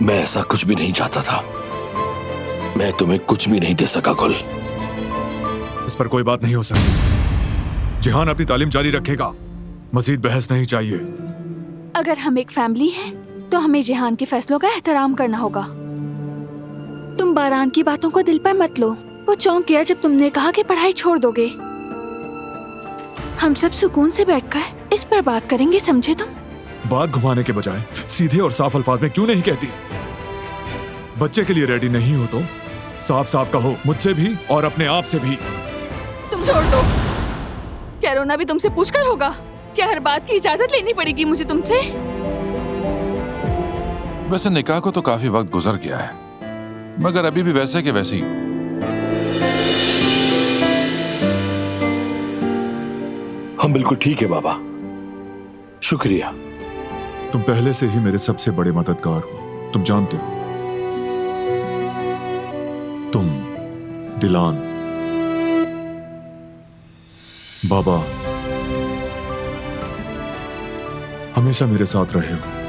मैं ऐसा कुछ भी नहीं चाहता था। मैं तुम्हें कुछ भी नहीं दे सका गुल। इस पर कोई बात नहीं हो सकती। जिहान अपनी तालीम जारी रखेगा, मजीद बहस नहीं चाहिए। अगर हम एक फैमिली हैं, तो हमें जिहान के फैसलों का एहतराम करना होगा। तुम बारान की बातों को दिल पर मत लो। वो चौंक गया जब तुमने कहा कि पढ़ाई छोड़ दोगे। हम सब सुकून से बैठकर इस पर बात करेंगे, समझे तुम? बात घुमाने के बजाय सीधे और साफ अल्फाज में क्यों नहीं कहती? बच्चे के लिए रेडी नहीं हो तो साफ साफ कहो, मुझसे भी और अपने आप से भी। तुम छोड़ दो। क्या रोना भी तुमसे पूछकर होगा? क्या हर बात की इजाजत लेनी पड़ेगी मुझे तुमसे? वैसे निकाह को तो काफी वक्त गुजर गया है, मगर अभी भी वैसे के वैसे ही हो। हम बिल्कुल ठीक है बाबा, शुक्रिया। तुम पहले से ही मेरे सबसे बड़े मददगार हो, तुम जानते हो। तुम, दिलान, बाबा हमेशा मेरे साथ रहे हो।